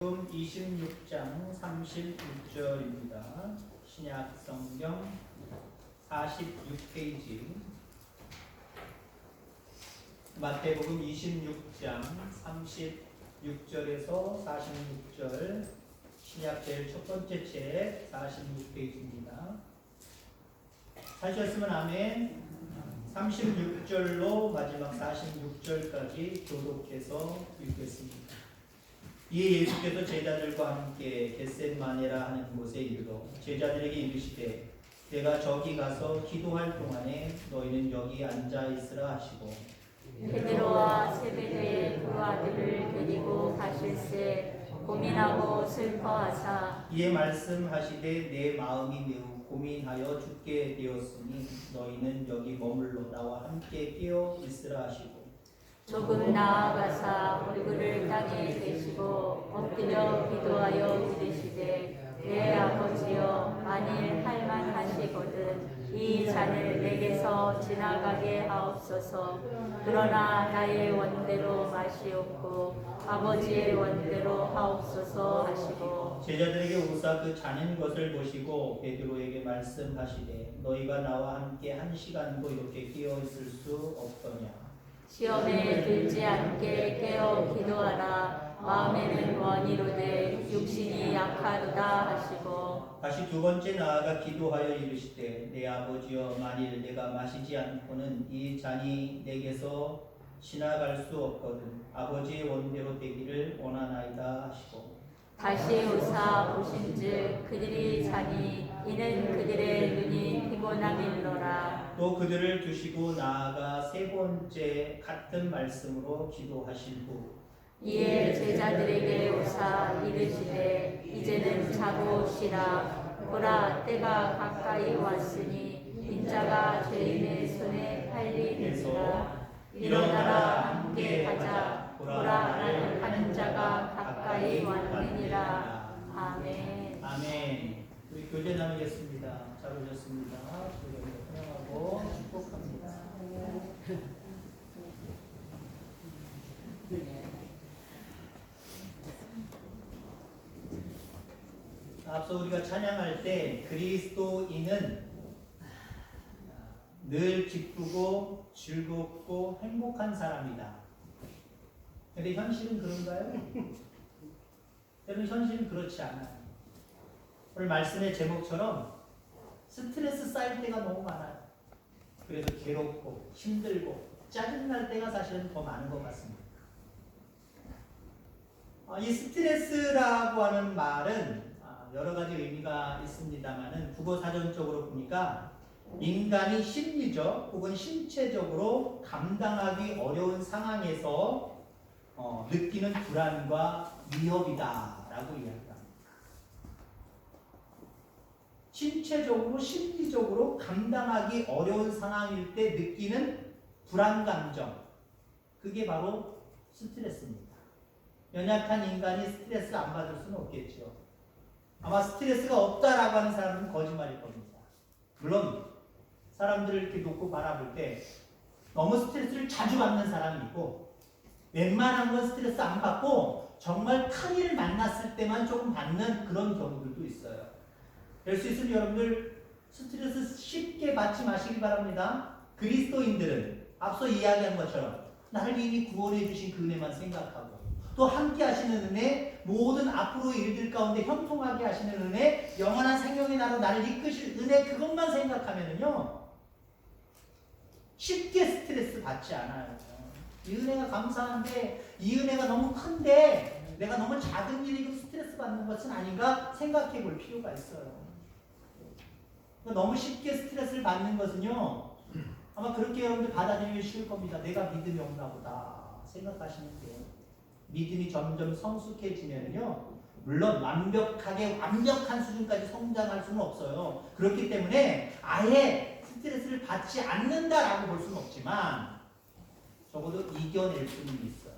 마태복음 26장 36절입니다. 신약 성경 46페이지. 마태복음 26장 36절에서 46절. 신약 제일 첫 번째 책 46페이지입니다. 하셨으면 아멘. 36절로 마지막 46절까지 교독해서 읽겠습니다. 이에 예수께서 제자들과 함께 겟셋마네라 하는 곳에 이르러 제자들에게 이르시되 내가 저기 가서 기도할 동안에 너희는 여기 앉아 있으라 하시고 베드로와 세베대의 두 아들을 데리고 가실새 고민하고 슬퍼하사 이에 말씀하시되 내 마음이 매우 고민하여 죽게 되었으니 너희는 여기 머물러 나와 함께 깨어 있으라 하시고 조금 나아가사 얼굴을 땅에 대시고 엎드려 기도하여 이르시되 내 아버지여 만일 할만하시거든 이 잔을 내게서 지나가게 하옵소서. 그러나 나의 원대로 마시옵고 아버지의 원대로 하옵소서 하시고 제자들에게 오사 그 잔인 것을 보시고 베드로에게 말씀하시되 너희가 나와 함께 한 시간도 이렇게 깨어 있을 수 없더냐. 시험에 들지 않게 깨어 기도하라. 마음에는 원이로되 육신이 약하도다 하시고 다시 두 번째 나아가 기도하여 이르시되 내 아버지여 만일 내가 마시지 않고는 이 잔이 내게서 지나갈 수 없거든 아버지의 원대로 되기를 원하나이다 하시고 다시 오사 보신즉 그들이 자니 이는 그들의 눈이 피곤함일러라. 또 그들을 두시고 나아가 세 번째 같은 말씀으로 기도하신 후 이에 제자들에게 오사 이르시되 이제는 자고 쉬라. 보라 때가 가까이 왔으니 인자가 죄인의 손에 팔리느니라. 일어나라 함께 가자. 보라 나를 하는 자가 가까이 왔느니라. 아멘. 아멘. 우리 교제 나누겠습니다. 잘 오셨습니다. 주님을 환영하고 축복합니다. 앞서 우리가 찬양할 때 그리스도인은 늘 기쁘고 즐겁고 행복한 사람이다. 근데 현실은 그런가요? 때로는 현실은 그렇지 않아요. 오늘 말씀의 제목처럼 스트레스 쌓일 때가 너무 많아요. 그래서 괴롭고 힘들고 짜증날 때가 사실은 더 많은 것 같습니다. 이 스트레스라고 하는 말은 여러 가지 의미가 있습니다만은 국어사전적으로 보니까 인간이 심리적 혹은 신체적으로 감당하기 어려운 상황에서 느끼는 불안과 위협이다라고 이야기합니다. 신체적으로 심리적으로 감당하기 어려운 상황일 때 느끼는 불안 감정, 그게 바로 스트레스입니다. 연약한 인간이 스트레스 안 받을 수는 없겠죠. 아마 스트레스가 없다라고 하는 사람은 거짓말일 겁니다. 물론 사람들을 이렇게 놓고 바라볼 때 너무 스트레스를 자주 받는 사람이 있고 웬만한 건 스트레스 안 받고 정말 큰일을 만났을 때만 조금 받는 그런 경우들도 있어요. 될 수 있으면 여러분들 스트레스 쉽게 받지 마시기 바랍니다. 그리스도인들은 앞서 이야기한 것처럼 나를 이미 구원해 주신 그 은혜만 생각하고 또 함께 하시는 은혜, 모든 앞으로 일들 가운데 형통하게 하시는 은혜, 영원한 생명의 나로 나를 이끄실 은혜, 그것만 생각하면은요 쉽게 스트레스 받지 않아요. 이 은혜가 감사한데 이 은혜가 너무 큰데 내가 너무 작은 일이고 스트레스 받는 것은 아닌가 생각해 볼 필요가 있어요. 너무 쉽게 스트레스를 받는 것은요 아마 그렇게 여러분들 받아들이기 쉬울 겁니다. 내가 믿음이 없나 보다 생각하시는데 믿음이 점점 성숙해지면요 물론 완벽한 수준까지 성장할 수는 없어요. 그렇기 때문에 아예 스트레스를 받지 않는다라고 볼 수는 없지만 적어도 이겨낼 수는 있어요.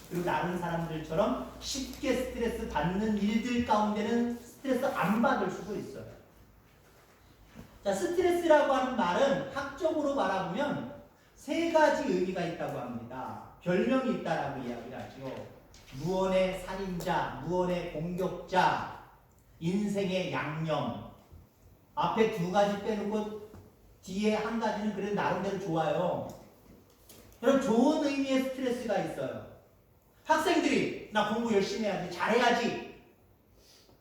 그리고 다른 사람들처럼 쉽게 스트레스 받는 일들 가운데는 스트레스 안 받을 수도 있어요. 자, 스트레스라고 하는 말은 학적으로 말하면 세 가지 의미가 있다고 합니다. 별명이 있다라고 이야기를 하죠. 무언의 살인자, 무언의 공격자, 인생의 양념. 앞에 두 가지 빼놓고 뒤에 한 가지는 그래도 나름대로 좋아요. 그럼 좋은 의미의 스트레스가 있어요. 학생들이 나 공부 열심히 해야지, 잘해야지.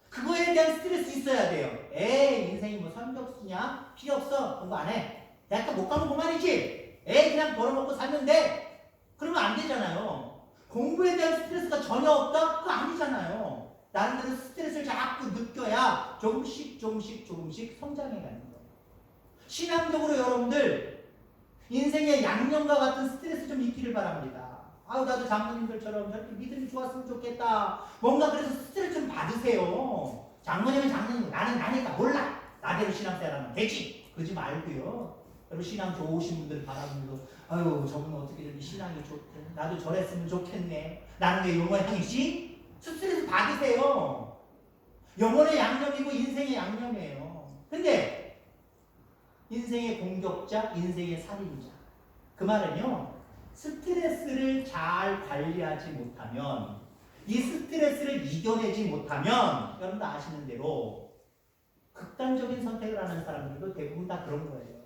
그거에 대한 스트레스 있어야 돼요. 에이, 인생이 뭐 성적수냐? 필요 없어. 공부 안 해. 대학교 못 가면 그만이지. 에이, 그냥 벌어먹고 살면 돼. 그러면 안 되잖아요. 공부에 대한 스트레스가 전혀 없다? 그거 아니잖아요. 나름대로 스트레스를 자꾸 느껴야 조금씩 성장해 가는 거예요. 신앙적으로 여러분들 인생의 양념과 같은 스트레스 좀 있기를 바랍니다. 아우, 나도 장모님들처럼 저렇게 믿음이 좋았으면 좋겠다. 뭔가 그래서 스트레스 좀 받으세요. 장모님은 장모님, 나는 나니까 몰라. 나대로 신앙생활하면 되지. 그러지 말고요. 여러분 신앙 좋으신 분들 바라보면서 아유, 저분은 어떻게 저렇게 신앙이 좋대. 나도 저랬으면 좋겠네. 나는 왜 영혼의 향이지? 스트레스 받으세요. 영혼의 양념이고 인생의 양념이에요. 근데 인생의 공격자, 인생의 살인자. 그 말은요, 스트레스를 잘 관리하지 못하면, 이 스트레스를 이겨내지 못하면, 여러분도 아시는 대로 극단적인 선택을 하는 사람들도 대부분 다 그런 거예요.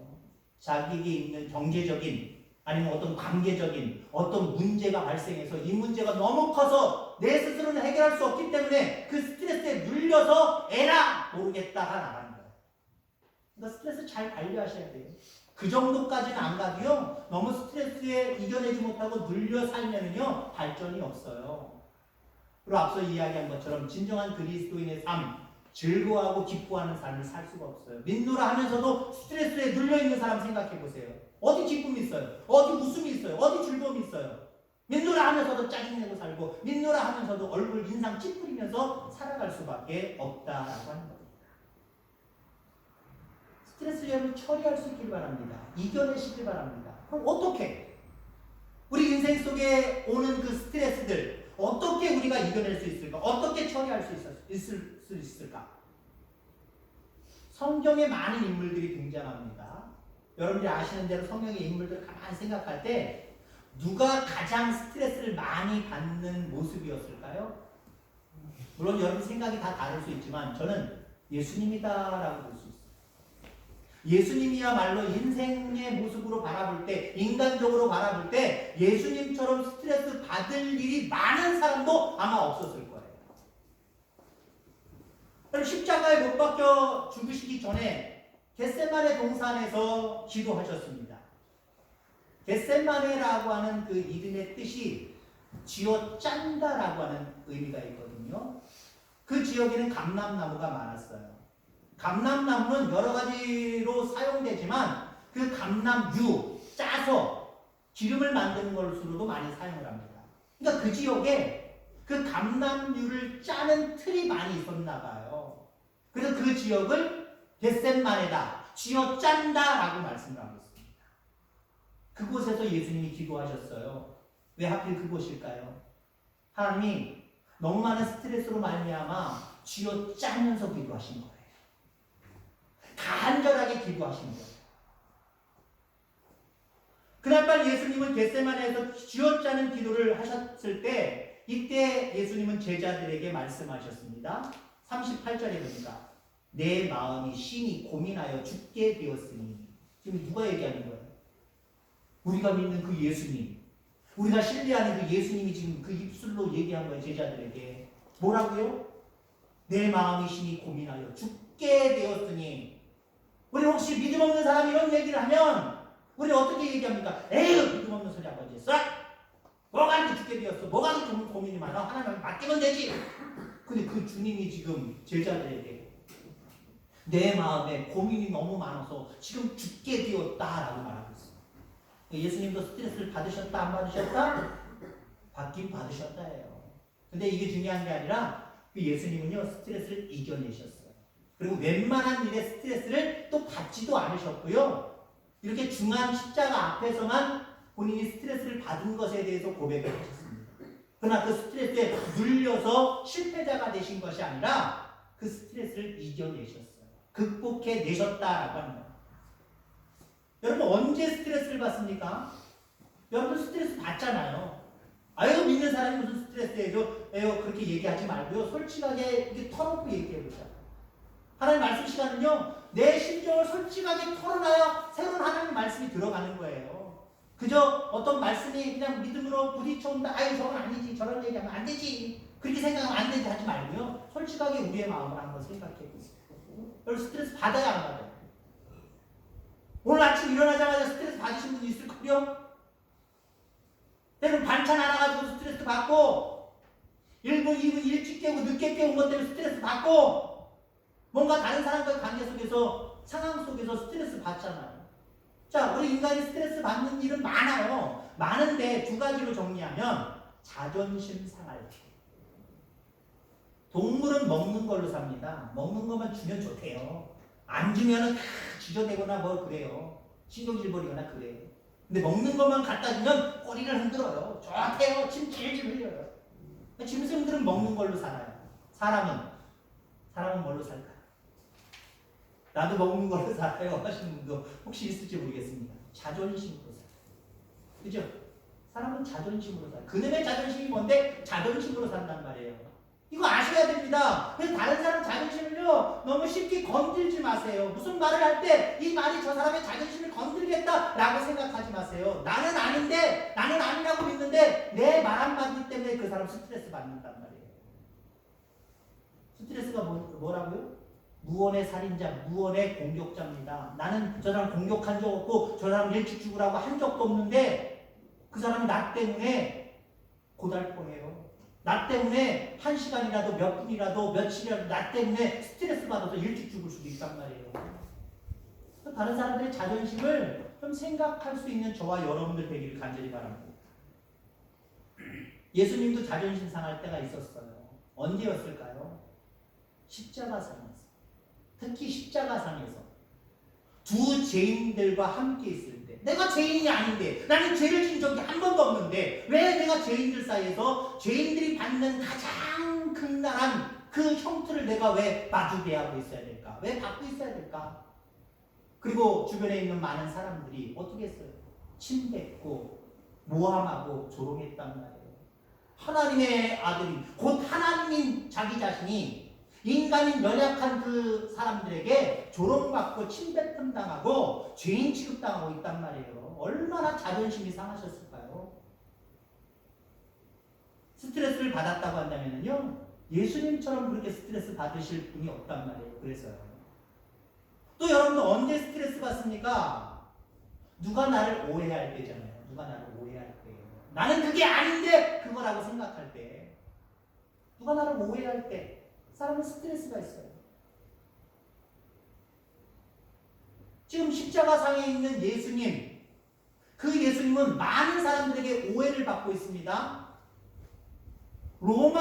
자기에게 있는 경제적인 아니면 어떤 관계적인 어떤 문제가 발생해서 이 문제가 너무 커서 내 스스로는 해결할 수 없기 때문에 그 스트레스에 눌려서 에라 모르겠다가 나가는 거예요. 그러니까 스트레스 잘 관리하셔야 돼요. 그 정도까지는 안 가도요, 너무 스트레스에 이겨내지 못하고 눌려 살면은요 발전이 없어요. 그리고 앞서 이야기한 것처럼 진정한 그리스도인의 삶, 즐거워하고 기뻐하는 삶을 살 수가 없어요. 민노라 하면서도 스트레스에 눌려있는 사람 생각해 보세요. 어디 기쁨이 있어요? 어디 웃음이 있어요? 어디 즐거움이 있어요? 민노라 하면서도 짜증내고 살고, 민노라 하면서도 얼굴 인상 찌푸리면서 살아갈 수밖에 없다라고 하는 겁니다. 스트레스를 여러분 처리할 수 있길 바랍니다. 이겨내시길 바랍니다. 그럼 어떻게? 우리 인생 속에 오는 그 스트레스들 어떻게 우리가 이겨낼 수 있을까? 어떻게 처리할 수 있을까? 성경에 많은 인물들이 등장합니다. 여러분들이 아시는 대로 성경의 인물들을 가만히 생각할 때 누가 가장 스트레스를 많이 받는 모습이었을까요? 물론 여러분 생각이 다 다를 수 있지만 저는 예수님이다라고 볼 수 있어요. 예수님이야말로 인생의 모습으로 바라볼 때, 인간적으로 바라볼 때 예수님처럼 스트레스 받을 일이 많은 사람도 아마 없었을 거예요. 십자가에 못 박혀 죽으시기 전에 겟세마네 동산에서 기도하셨습니다. 겟세마네라고 하는 그 이름의 뜻이 쥐어 짠다라고 하는 의미가 있거든요. 그 지역에는 감람나무가 많았어요. 감람나무는 여러 가지로 사용되지만 그 감람유 짜서 기름을 만드는 것으로도 많이 사용을 합니다. 그러니까 그 지역에 그 감람유를 짜는 틀이 많이 있었나 봐요. 그래서 그 지역을 겟셋마네다, 쥐어 짠다라고 말씀을 하고 있습니다. 그곳에서 예수님이 기도하셨어요. 왜 하필 그곳일까요? 하나님이 너무 많은 스트레스로 말미암아 쥐어 짜면서 기도하신 거예요. 간절하게 기도하신 거예요. 그날밤 예수님은 겟세마네에서 쥐어짜는 기도를 하셨을 때 이때 예수님은 제자들에게 말씀하셨습니다. 38절에 보니까 내 마음이 심히 고민하여 죽게 되었으니, 지금 누가 얘기하는 거예요? 우리가 믿는 그 예수님, 우리가 신뢰하는 그 예수님이 지금 그 입술로 얘기한 거예요. 제자들에게 뭐라고요? 내 마음이 심히 고민하여 죽게 되었으니. 우리 혹시 믿음 없는 사람이 이런 얘기를 하면 우리 어떻게 얘기합니까? 에휴, 믿음 없는 소리 아버지 했어? 뭐가 이렇게 죽게 되었어? 뭐가 이렇게 고민이 많아? 하나님 맡기면 되지. 근데 그 주님이 지금 제자들에게 내 마음에 고민이 너무 많아서 지금 죽게 되었다라고 말하고 있어요. 예수님도 스트레스를 받으셨다 안 받으셨다? 받긴 받으셨다예요. 근데 이게 중요한 게 아니라 그 예수님은요 스트레스를 이겨내셨어요. 그리고 웬만한 일에 스트레스를 또 받지도 않으셨고요. 이렇게 중한 십자가 앞에서만 본인이 스트레스를 받은 것에 대해서 고백을 하셨습니다. 그러나 그 스트레스에 눌려서 실패자가 되신 것이 아니라 그 스트레스를 이겨내셨어요. 극복해내셨다라고 하는 거예요. 여러분 언제 스트레스를 받습니까? 여러분 스트레스 받잖아요. 아유 믿는 사람이 무슨 스트레스예요? 그렇게 얘기하지 말고요. 솔직하게 이렇게 털어놓고 얘기해보자. 하나님 말씀 시간은요. 내 심정을 솔직하게 털어놔야 새로운 하나님 말씀이 들어가는 거예요. 그저 어떤 말씀이 그냥 믿음으로 부딪혀온다. 아유 저건 아니지. 저런 얘기하면 안 되지. 그렇게 생각하면 안 되지 하지 말고요. 솔직하게 우리의 마음을 한번 생각해 보세요. 여러분 스트레스 받아야 안 받아요? 오늘 아침 일어나자마자 스트레스 받으신 분 있을 거요? 때로는 반찬 하나 가지고 스트레스 받고 1분, 2분 일찍 깨고 늦게 깨운 것 때문에 스트레스 받고 뭔가 다른 사람과의 관계 속에서 상황 속에서 스트레스 받잖아요. 자, 우리 인간이 스트레스 받는 일은 많아요. 많은데 두 가지로 정리하면 자존심 상할 때. 동물은 먹는 걸로 삽니다. 먹는 것만 주면 좋대요. 안 주면은 지저대거나 뭐 그래요. 신경질버리거나 그래요. 근데 먹는 것만 갖다 주면 꼬리를 흔들어요. 좋대요. 침 질질 흘려요. 짐승들은 먹는 걸로 살아요. 사람은 뭘로 살까요? 나도 먹는 걸로 살아요 하시는 분도 혹시 있을지 모르겠습니다. 자존심으로 살아요. 그죠? 사람은 자존심으로 살아요. 그놈의 자존심이 뭔데? 자존심으로 산단 말이에요. 이거 아셔야 됩니다. 그래서 다른 사람 자존심을요 너무 쉽게 건들지 마세요. 무슨 말을 할 때 이 말이 저 사람의 자존심을 건들겠다라고 생각하지 마세요. 나는 아닌데, 나는 아니라고 믿는데 내 말 한마디 때문에 그 사람 스트레스 받는단 말이에요. 스트레스가 뭐라고요? 무언의 살인자, 무언의 공격자입니다. 나는 저 사람 공격한 적 없고 저 사람 일찍 죽으라고 한 적도 없는데 그 사람이 나 때문에 고달퍼해요. 나 때문에 1시간이라도 몇 분이라도 며칠이라도 나 때문에 스트레스 받아서 일찍 죽을 수도 있단 말이에요. 다른 사람들의 자존심을 좀 생각할 수 있는 저와 여러분들 되기를 간절히 바랍니다. 예수님도 자존심 상할 때가 있었어요. 언제였을까요? 십자가상에서. 특히 십자가상에서 두 죄인들과 함께 있을 때, 내가 죄인이 아닌데, 나는 죄를 진 적이 한 번도 없는데 왜 내가 죄인들 사이에서 죄인들이 받는 가장 극랄한 그 형틀을 내가 왜 마주해야 하고 있어야 될까? 왜 받고 있어야 될까? 그리고 주변에 있는 많은 사람들이 어떻게 했어요? 침뱉고 모함하고 조롱했단 말이에요. 하나님의 아들이, 곧 하나님인 자기 자신이 인간인 연약한 그 사람들에게 조롱받고 침뱉음 당하고 죄인 취급당하고 있단 말이에요. 얼마나 자존심이 상하셨을까요? 스트레스를 받았다고 한다면요, 예수님처럼 그렇게 스트레스 받으실 분이 없단 말이에요. 그래서요. 또 여러분들 언제 스트레스 받습니까? 누가 나를 오해할 때잖아요. 누가 나를 오해할 때예요. 나는 그게 아닌데 그거라고 생각할 때, 누가 나를 오해할 때 사람은 스트레스가 있어요. 지금 십자가상에 있는 예수님, 그 예수님은 많은 사람들에게 오해를 받고 있습니다. 로마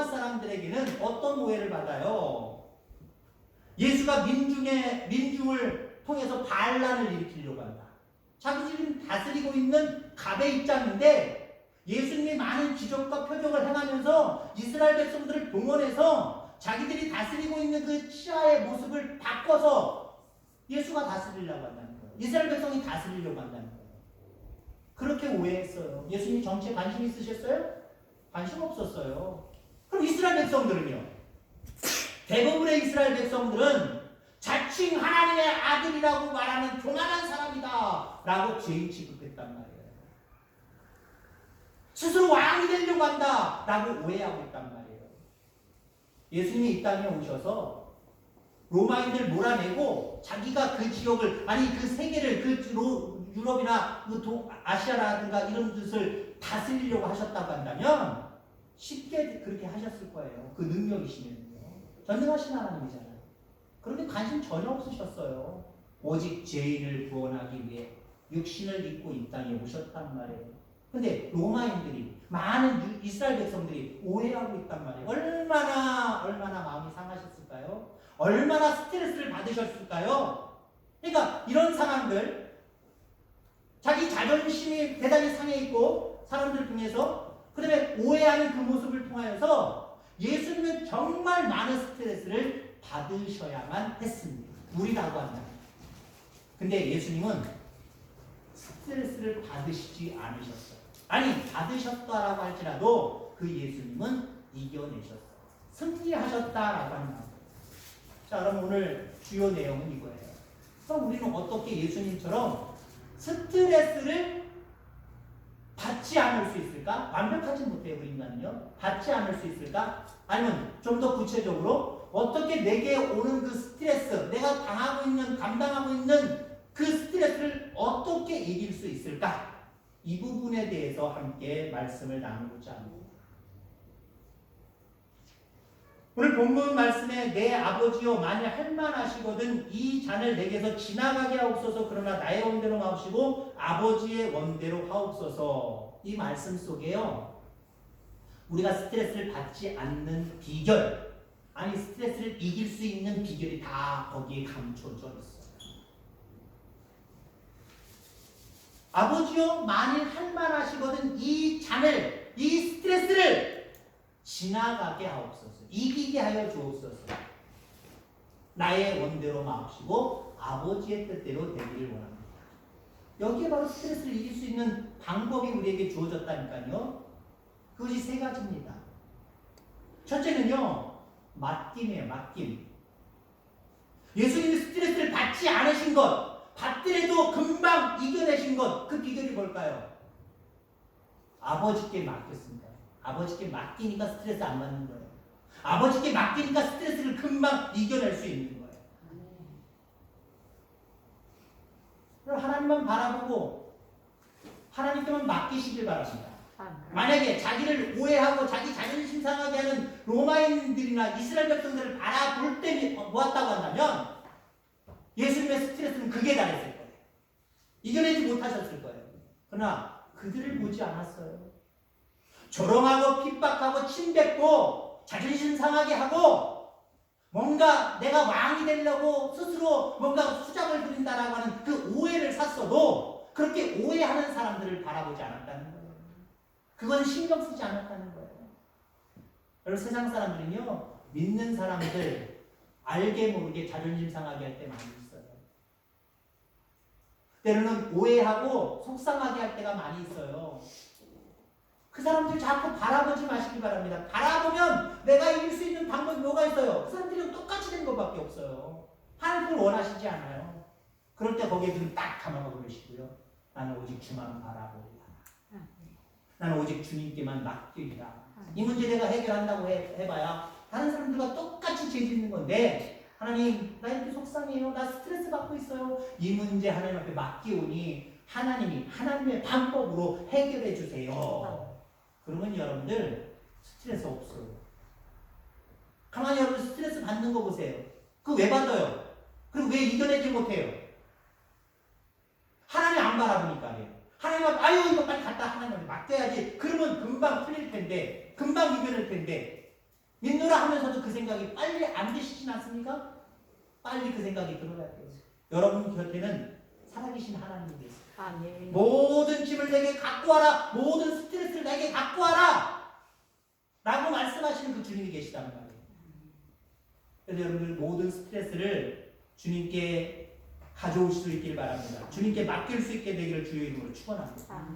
사람들에게는 어떤 오해를 받아요? 예수가 민중을 통해서 반란을 일으키려고 한다. 자기들이 다스리고 있는 갑의 입장인데 예수님이 많은 기적과 표적을 행하면서 이스라엘 백성들을 동원해서 자기들이 다스리고 있는 그 치하의 모습을 바꿔서 예수가 다스리려고 한다는 거예요. 이스라엘 백성이 다스리려고 한다는 거예요. 그렇게 오해했어요. 예수님 정치에 관심 있으셨어요? 관심 없었어요. 그럼 이스라엘 백성들은요? 대부분의 이스라엘 백성들은 자칭 하나님의 아들이라고 말하는 교만한 사람이다 라고 죄인 취급했단 말이에요. 스스로 왕이 되려고 한다 라고 오해하고 있단 말이에요. 예수님이 이 땅에 오셔서 로마인들 몰아내고 자기가 그 지역을, 아니 그 세계를, 그 유럽이나 그 아시아라든가 이런 뜻을 다스리려고 하셨다고 한다면 쉽게 그렇게 하셨을 거예요. 그 능력이시면요. 전능하신 하나님이잖아요. 그런데 관심 전혀 없으셨어요. 오직 죄인을 구원하기 위해 육신을 입고 이 땅에 오셨단 말이에요. 근데 로마인들이, 많은 이스라엘 백성들이 오해하고 있단 말이에요. 얼마나 마음이 상하셨을까요? 얼마나 스트레스를 받으셨을까요? 그러니까 이런 상황들, 자기 자존심이 대단히 상해 있고 사람들 중에서, 그 다음에 오해하는 그 모습을 통하여서 예수님은 정말 많은 스트레스를 받으셔야만 했습니다. 우리라고 한다. 근데 예수님은 스트레스를 받으시지 않으셨어요. 아니 받으셨다라고 할지라도 그 예수님은 이겨내셨어요. 승리하셨다라고 하는 거예요. 자, 그럼 오늘 주요 내용은 이거예요. 그럼 우리는 어떻게 예수님처럼 스트레스를 받지 않을 수 있을까? 완벽하지 못해요, 우리 인간은요. 받지 않을 수 있을까? 아니면 좀 더 구체적으로 어떻게 내게 오는 그 스트레스, 내가 당하고 있는, 감당하고 있는 그 스트레스를 어떻게 이길 수 있을까? 이 부분에 대해서 함께 말씀을 나누고자 합니다. 오늘 본문 말씀에 내 아버지여 만일 할만하시거든 이 잔을 내게서 지나가게 하옵소서 그러나 나의 원대로 마옵시고 아버지의 원대로 하옵소서. 이 말씀 속에요, 우리가 스트레스를 받지 않는 비결, 아니 스트레스를 이길 수 있는 비결이 다 거기에 감춰져 있어요. 아버지여 만일 할만하시거든 이 잔을, 이 스트레스를 지나가게 하옵소서, 이기게 하여 주옵소서. 나의 원대로 마옵시고 아버지의 뜻대로 되기를 원합니다. 여기에 바로 스트레스를 이길 수 있는 방법이 우리에게 주어졌다니까요. 그것이 세 가지입니다. 첫째는요, 맡김이에요. 맡김. 예수님이 스트레스를 받지 않으신 것, 받더라도 금방 이겨내신 것, 그 비결이 뭘까요? 아버지께 맡겼습니다. 아버지께 맡기니까 스트레스 안 받는 거예요. 아버지께 맡기니까 스트레스를 금방 이겨낼 수 있는 거예요. 그럼 하나님만 바라보고 하나님께만 맡기시길 바랍니다. 만약에 자기를 오해하고 자기 자존심 상하게 하는 로마인들이나 이스라엘 백성들을 바라볼 때 모았다고 한다면 예수님의 스트레스는 극에 달했을 거예요. 이겨내지 못하셨을 거예요. 그러나 그들을 보지 않았어요. 조롱하고 핍박하고 침뱉고 자존심 상하게 하고 뭔가 내가 왕이 되려고 스스로 뭔가 수작을 부린다라고 하는 그 오해를 샀어도 그렇게 오해하는 사람들을 바라보지 않았다는 거예요. 그건 신경 쓰지 않았다는 거예요. 여러분, 세상 사람들은요, 믿는 사람들 알게 모르게 자존심 상하게 할 때 많이 있어요. 때로는 오해하고 속상하게 할 때가 많이 있어요. 그 사람들 자꾸 바라보지 마시기 바랍니다. 바라보면 내가 이길 수 있는 방법이 뭐가 있어요? 그 사람들은 똑같이 된 것밖에 없어요. 하나님을 원하시지 않아요. 그럴 때 거기에 눈 딱 감아보고 그러시고요. 나는 오직 주만 바라보리라. 나는 오직 주님께만 맡기리라. 이 문제 내가 해결한다고 해봐야 다른 사람들과 똑같이 죄 짓는 건데, 하나님 나 이렇게 속상해요, 나 스트레스 받고 있어요, 이 문제 하나님 앞에 맡기오니 하나님이 하나님의 방법으로 해결해 주세요. 그러면 여러분들 스트레스 없어요. 가만히 여러분 스트레스 받는 거 보세요. 그거 왜 받아요? 그리고 왜 이겨내지 못해요? 하나님 안 바라보니까요. 하나님 앞에 아유 이거 빨리 갖다 하나님한테 맡겨야지. 그러면 금방 풀릴 텐데, 금방 이겨낼 텐데, 믿노라 하면서도 그 생각이 빨리 안 드시진 않습니까? 빨리 그 생각이 들어야 돼요. 여러분 곁에는 살아계신 하나님이 계세요. 아멘. 모든 짐을 내게 갖고 와라, 모든 스트레스를 내게 갖고 와라 라고 말씀하시는 그 주님이 계시다는 말이에요. 그래서 여러분들 모든 스트레스를 주님께 가져올 수 있기를 바랍니다. 주님께 맡길 수 있게 되기를 주의 이름으로 축원합니다.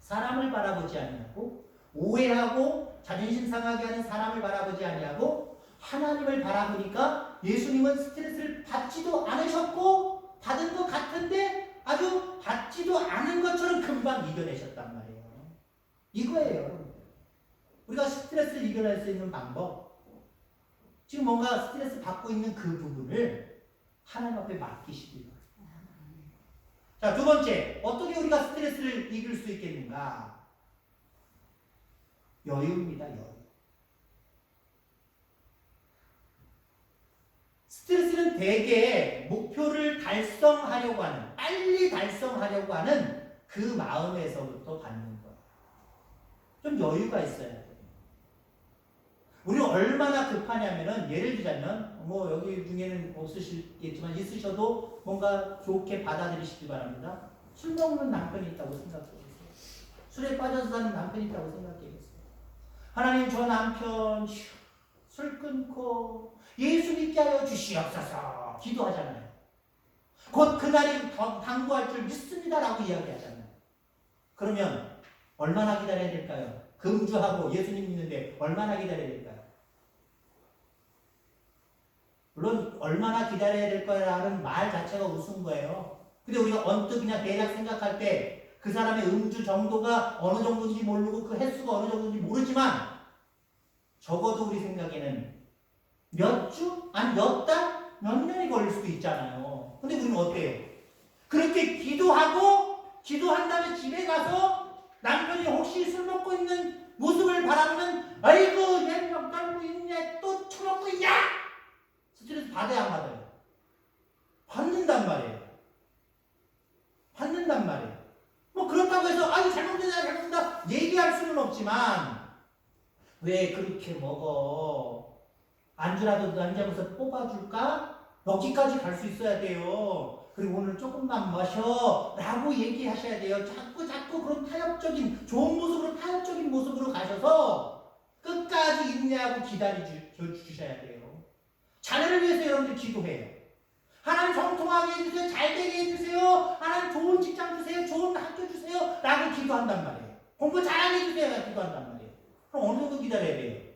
사람을 바라보지 아니하고 오해하고 자존심 상하게 하는 사람을 바라보지 아니하고 하나님을 바라보니까 예수님은 스트레스를 받지도 않으셨고 받은 것 같은데 아주 받지도 않은 것처럼 금방 이겨내셨단 말이에요. 이거예요. 우리가 스트레스를 이겨낼 수 있는 방법, 지금 뭔가 스트레스 받고 있는 그 부분을 하나님 앞에 맡기시기 바랍니다. 자, 두 번째, 어떻게 우리가 스트레스를 이길 수 있겠는가? 여유입니다. 여유. 스트레스는 대개 목표를 달성하려고 하는, 빨리 달성하려고 하는 그 마음에서부터 받는 거예요. 좀 여유가 있어야 돼요. 우리는 얼마나 급하냐면은, 예를 들자면 뭐 여기 중에는 없으시겠지만 있으셔도 뭔가 좋게 받아들이시기 바랍니다. 술 먹는 남편이 있다고 생각해 보세요. 술에 빠져서 사는 남편이 있다고 생각해 보세요. 하나님, 저 남편 술 끊고 예수 믿게 하여 주시옵소서 기도하잖아요. 곧 그날이 당부할 줄 믿습니다라고 이야기하잖아요. 그러면 얼마나 기다려야 될까요? 금주하고 예수님 믿는데 얼마나 기다려야 될까요? 물론 얼마나 기다려야 될 거라는 말 자체가 우스운 거예요. 근데 우리가 언뜻 그냥 대략 생각할 때 그 사람의 음주 정도가 어느 정도인지 모르고 그 횟수가 어느 정도인지 모르지만 적어도 우리 생각에는 몇 주? 아니 몇 달? 몇 년이 걸릴 수도 있잖아요. 근데 우리는 어때요? 그렇게 기도한 다음에 집에 가서 남편이 혹시 술 먹고 있는 모습을 바라보면 아이고 얘는 떨고 있네 또 처먹고 있냐? 스트레스 받아야 안 받아요? 받는단 말이에요. 받는단 말이에요. 뭐 그렇다고 해서 아유 잘못된다 얘기할 수는 없지만 왜 그렇게 먹어? 안주라도 남자면서 뽑아줄까? 먹기까지 갈 수 있어야 돼요. 그리고 오늘 조금만 마셔 라고 얘기하셔야 돼요. 자꾸 그런 타협적인 좋은 모습으로 타협적인 모습으로 가셔서 끝까지 인내하고 기다려주셔야 돼요. 자녀를 위해서 여러분들 기도해요. 하나님 정통하게 해주세요. 잘되게 해주세요. 하나님 좋은 직장 주세요. 좋은 학교 주세요. 라고 기도한단 말이에요. 공부 잘하게 해주세요. 라고 기도한단 말이에요. 그럼 어느 정도 기다려야 돼요?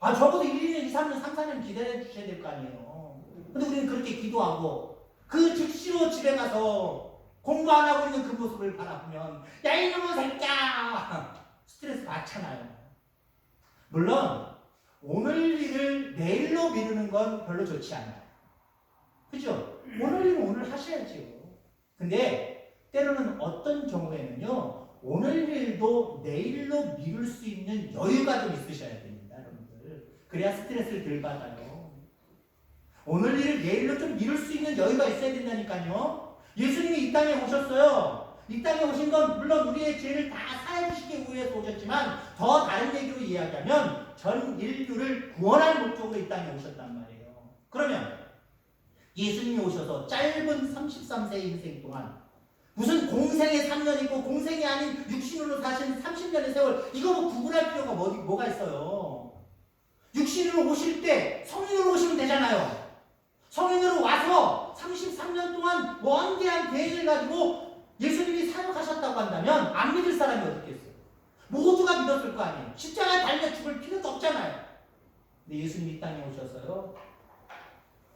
적어도 1, 2년, 2, 3년, 3, 4년 기다려 주셔야 될 거 아니에요. 근데 우리는 그렇게 기도하고 그 즉시로 집에 가서 공부 안 하고 있는 그 모습을 바라보면 야 이놈의 새끼야 스트레스 받잖아요. 물론 오늘 일을 내일로 미루는 건 별로 좋지 않아요. 그죠? 오늘 일은 오늘 하셔야지요. 근데 때로는 어떤 경우에는요 오늘 일도 내일로 미룰 수 있는 여유가 좀 있으셔야 됩니다, 여러분들. 그래야 스트레스를 덜 받아요. 오늘 일을 내일로 좀 미룰 수 있는 여유가 있어야 된다니까요. 예수님이 이 땅에 오셨어요. 이 땅에 오신 건 물론 우리의 죄를 다 사해주시기 위해서 오셨지만 더 다른 얘기로 이야기하면 전 인류를 구원할 목적으로 이 땅에 오셨단 말이에요. 그러면 예수님이 오셔서 짧은 33세의 인생 동안 무슨 공생의 3년 있고 공생이 아닌 육신으로 사신 30년의 세월 이거 뭐 구분할 필요가 뭐가 있어요. 육신으로 오실 때 성인으로 오시면 되잖아요. 성인으로 와서 33년 동안 원대한 계획을 가지고 예수님이 사역하셨다고 한다면 안 믿을 사람이 어디 있겠어요? 모두가 믿었을 거 아니에요. 십자가에 달려 죽을 필요도 없잖아요. 근데 예수님이 이 땅에 오셔서요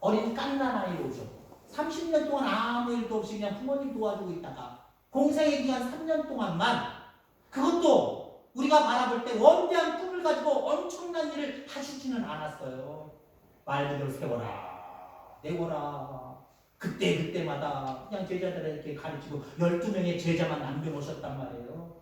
어린 갓난아이로 오셨고 30년 동안 아무 일도 없이 그냥 부모님 도와주고 있다가 공생의 기간 3년 동안만 그것도 우리가 바라볼 때 원대한 꿈을 가지고 엄청난 일을 하시지는 않았어요. 말 그대로 세워라 내워라 그때마다 그냥 제자들에게 가르치고 12명의 제자만 남겨놓으셨단 말이에요.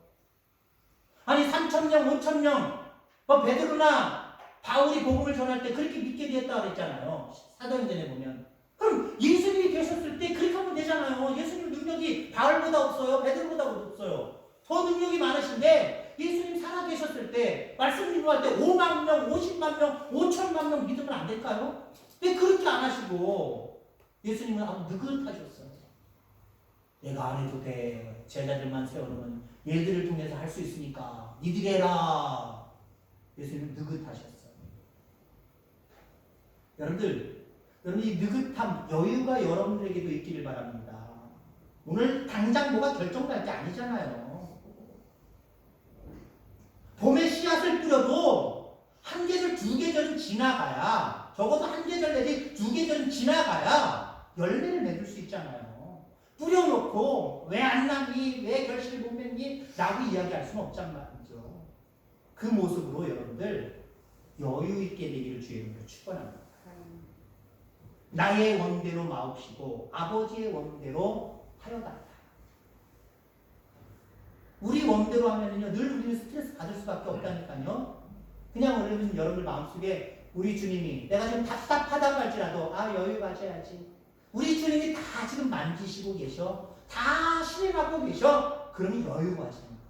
아니 3,000명 5,000명 베드로나 바울이 복음을 전할 때 그렇게 믿게 되었다고 그랬잖아요. 사도행전에 보면. 그럼 예수님이 계셨을 때 그렇게 하면 되잖아요. 예수님 능력이 바울보다 없어요. 베드로보다 없어요. 더 능력이 많으신데 예수님 살아 계셨을 때 말씀 인도할 때 5만 명, 50만 명, 5천만 명 믿으면 안 될까요? 왜 그렇게 안 하시고 예수님은 아주 느긋하셨어요. 내가 안 해도 돼. 제자들만 세워놓으면 얘들을 통해서 할 수 있으니까 니들이 해라. 예수님은 느긋하셨어요. 여러분들 이 느긋함, 여유가 여러분들에게도 있기를 바랍니다. 오늘 당장 뭐가 결정날 게 아니잖아요. 봄에 씨앗을 뿌려도 한 계절, 두 계절은 지나가야 적어도 한 계절 내지 두 계절은 지나가야 열매를 맺을 수 있잖아요. 뿌려놓고 왜 안 나니? 왜 결실을 못 맺니? 라고 이야기할 수는 없단 말이죠. 그 모습으로 여러분들 여유 있게 되기를 주의 이름으로 축원합니다. 나의 원대로 마옵시고 아버지의 원대로 하여달라. 우리 원대로 하면은요 늘 우리는 스트레스 받을 수밖에 없다니까요. 그냥 여러분들 마음속에 우리 주님이 내가 지금 답답하다고 할지라도 여유 가져야지. 우리 주님이 다 지금 만지시고 계셔. 다 실행하고 계셔. 그러면 여유 가지는 거예요.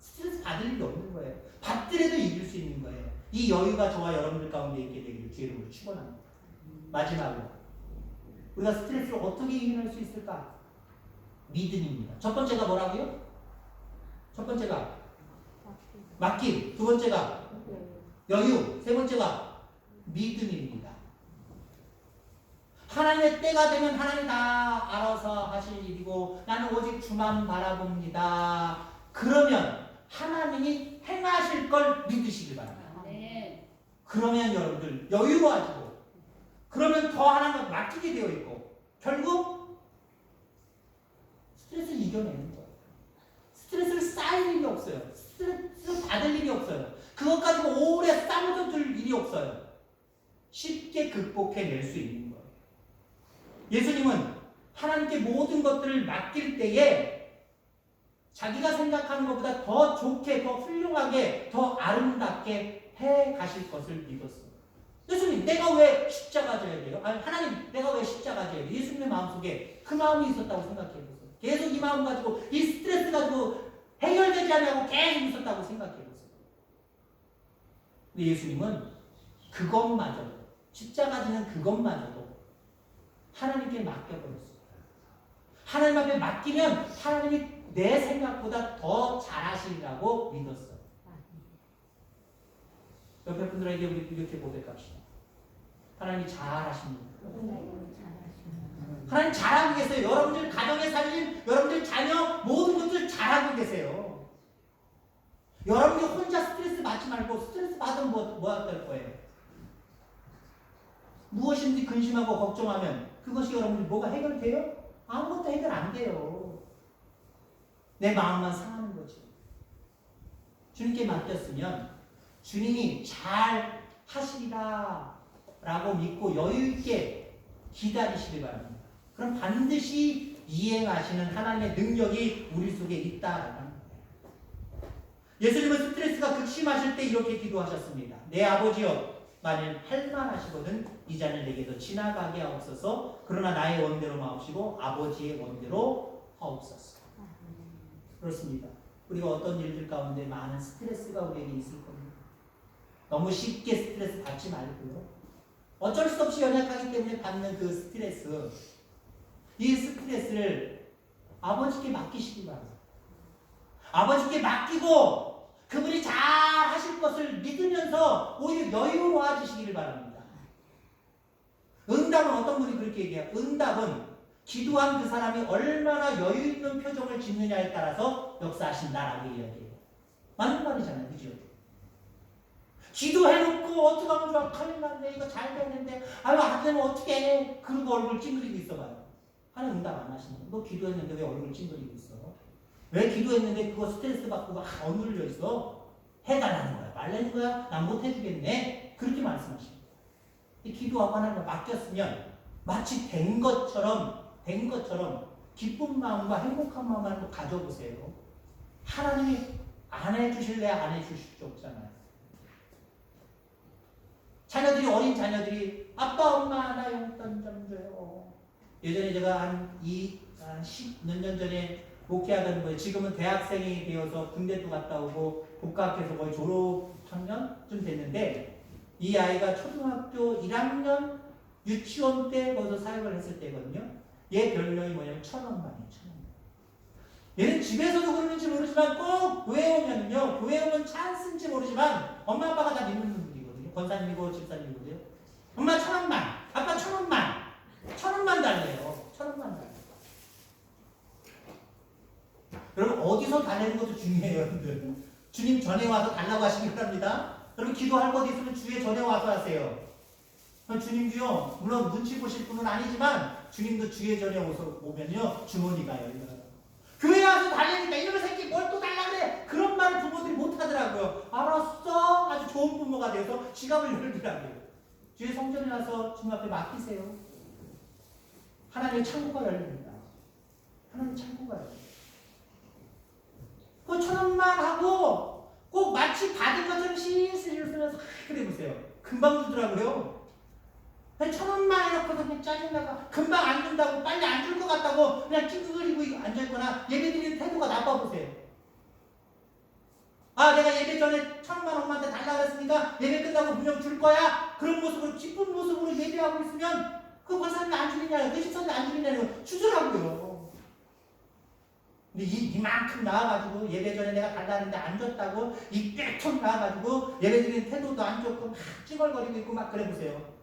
스트레스 받을 일이 없는 거예요. 받더라도 이길 수 있는 거예요. 이 여유가 저와 여러분들 가운데 있게 되기를 주의 이름으로 축원합니다. 마지막으로 우리가 스트레스를 어떻게 이겨낼 수 있을까? 믿음입니다. 첫 번째가 뭐라고요? 첫 번째가 맡김, 두 번째가 여유, 세 번째가 믿음입니다. 하나님의 때가 되면 하나님 다 알아서 하실 일이고 나는 오직 주만 바라봅니다. 그러면 하나님이 행하실 걸 믿으시길 바랍니다. 아멘. 그러면 여러분들 여유로워지고, 그러면 더 하나님을 맡기게 되어 있고, 결국 스트레스를 이겨내는 거예요. 스트레스를 쌓일 일이 없어요. 스트레스를 받을 일이 없어요. 그것 가지고 오래 싸우들 일이 없어요. 쉽게 극복해낼 수 있는 거예요. 예수님은 하나님께 모든 것들을 맡길 때에 자기가 생각하는 것보다 더 좋게, 더 훌륭하게, 더 아름답게 해 가실 것을 믿었어요. 예수님, 내가 왜 십자가 져야 돼요? 아니, 하나님, 내가 왜 십자가 져야 돼요? 예수님의 마음속에 그 마음이 있었다고 생각해 보세요. 계속 이 마음 가지고, 이 스트레스 가지고 해결되지 않냐고 계속 있었다고 생각해 보세요. 근데 예수님은 그것마저도, 십자가 지는 그것마저도 하나님께 맡겨버렸어요. 하나님 앞에 맡기면 하나님이 내 생각보다 더 잘하시리라고 믿었어요. 옆에 분들에게 우리 이렇게 고백합시다. 하나님이 잘하십니다. 하나님 잘하고 계세요. 여러분들 가정의 살림, 여러분들 자녀 모든 것들 잘하고 계세요. 여러분들 혼자 스트레스 받지 말고, 스트레스 받으면 뭐 할 거예요? 무엇인지 근심하고 걱정하면 그것이 여러분들 뭐가 해결돼요? 아무것도 해결 안 돼요. 내 마음만 상하는 거지. 주님께 맡겼으면 주님이 잘 하시리라 라고 믿고 여유있게 기다리시길 바랍니다. 그럼 반드시 이행하시는 하나님의 능력이 우리 속에 있다라는 거예요. 예수님은 스트레스가 극심하실 때 이렇게 기도하셨습니다. 내 아버지여, 만일 할만하시거든 이 잔을 내게도 지나가게 하옵소서. 그러나 나의 원대로 마옵시고 아버지의 원대로 하옵소서. 그렇습니다. 우리가 어떤 일들 가운데 많은 스트레스가 우리에게 있을 겁니다. 너무 쉽게 스트레스 받지 말고요. 어쩔 수 없이 연약하기 때문에 받는 그 스트레스, 이 스트레스를 아버지께 맡기시기 바랍니다. 아버지께 맡기고 그분이 잘 하실 것을 믿으면서 오히려 여유로워지시기를 바랍니다. 응답은 어떤 분이 그렇게 얘기해요? 응답은 기도한 그 사람이 얼마나 여유 있는 표정을 짓느냐에 따라서 역사하신다라고 이야기해요. 맞는 말이잖아요. 그죠? 기도해놓고 어떻게 하면 좋아? 큰일 났네. 이거 잘 되는데. 아유, 안 되면 어떻게 해? 그러고 얼굴 찡그리고 있어봐요. 하나님 응답 안 하시는 거예요. 너 기도했는데 왜 얼굴 찡그리고 있어? 왜 기도했는데 그거 스트레스 받고 막 억눌려 있어? 해달라는 거야. 말라는 거야? 난 못 해주겠네. 그렇게 말씀하십니다. 기도하고 하나님을 맡겼으면 마치 된 것처럼 기쁜 마음과 행복한 마음을 또 가져보세요. 하나님이 안 해주실래 안 해주실 수 없잖아요. 자녀들이, 어린 자녀들이 아빠 엄마 나 용돈 좀 줘요. 예전에 제가 한 10 몇 년 전에 목회하던 거예요. 지금은 대학생이 되어서 군대도 갔다 오고 복학해서 거의 졸업 학년쯤 됐는데, 이 아이가 초등학교 1학년 유치원 때 거기서 사역을 했을 때거든요. 얘 별명이 뭐냐면 천원만이에요. 얘는 집에서도 그러는지 모르지만 꼭 교회 오면요, 교회 오면 찬스인지 모르지만 엄마 아빠가 다 믿는 분들이거든요. 권사님이고 집사님이고요. 엄마 1,000원만, 아빠 1,000원만, 1,000원만 달래요. 1,000원만 달래요. 여러분, 어디서 달래는 것도 중요해요. 여러분들, 주님 전에 와서 달라고 하시기 바랍니다. 여러분, 기도할 것 있으면 주에 전에 와서 하세요. 주님 주여, 물론 눈치 보실 분은 아니지만 주님도 주에 전에 오면요 주머니가 열려요. 교회 와서 달래니까 이놈의 새끼 뭘 또 달라 그래, 그런 말을 부모들이 못 하더라고요. 알았어. 아주 좋은 부모가 돼서 지갑을 열더라고요. 주에 성전에 와서 주님 앞에 맡기세요. 하나님의 창고가 열립니다. 하나님의 창고가 열립니다. 그 1,000원만 하고 꼭 마치 받은 것처럼 실실 웃으면서 그래 보세요. 금방 주더라고요. 1,000원만 해놓고서 그냥 짜증나고 금방 안 준다고, 빨리 안 줄 것 같다고 그냥 찡그리고 앉아있거나 예배드리는 태도가 나빠보세요. 아, 내가 예배 전에 1,000만 엄마한테 달라고 했으니까 예배 끝나고 분명 줄 거야. 그런 모습으로, 기쁜 모습으로 예배하고 있으면 그 권사님이 안 주느냐, 그 집사님이 안 주느냐고 주더라고요. 근데 이만큼 나와가지고 예배 전에 내가 달라는데 안 줬다고 이 빽통 나와가지고 예배드리는 태도도 안 좋고 막 찡얼거리고 있고 막 그래 보세요.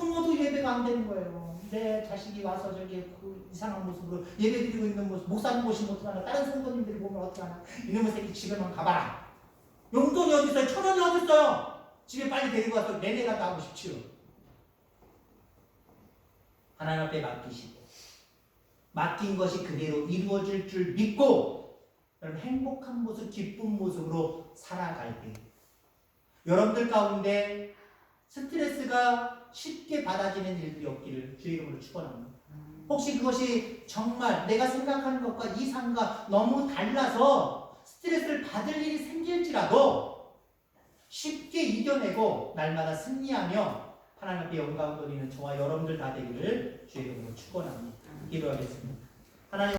부모도 예배가 안 되는 거예요. 내 자식이 와서 저기 그 이상한 모습으로 예배 드리고 있는 모습, 목사님 보시면 어떡하나, 다른 성도님들이 보면 어떡하나, 이놈의 새끼 집에만 가봐라. 용돈이 어디 있어요? 1,000원이 어디 있어요? 집에 빨리 데리고 와서 내내라도 하고 싶지요. 하나님 앞에 맡기시고 맡긴 것이 그대로 이루어질 줄 믿고 여러분 행복한 모습, 기쁜 모습으로 살아갈 때 여러분들 가운데 스트레스가 쉽게 받아지는 일들이 없기를 주의 이름으로 축원합니다. 혹시 그것이 정말 내가 생각하는 것과 이상과 너무 달라서 스트레스를 받을 일이 생길지라도 쉽게 이겨내고 날마다 승리하며 하나님 앞에 영광 돌리는 저와 여러분들 다 되기를 주의 이름으로 축원합니다. 기도하겠습니다. 하나님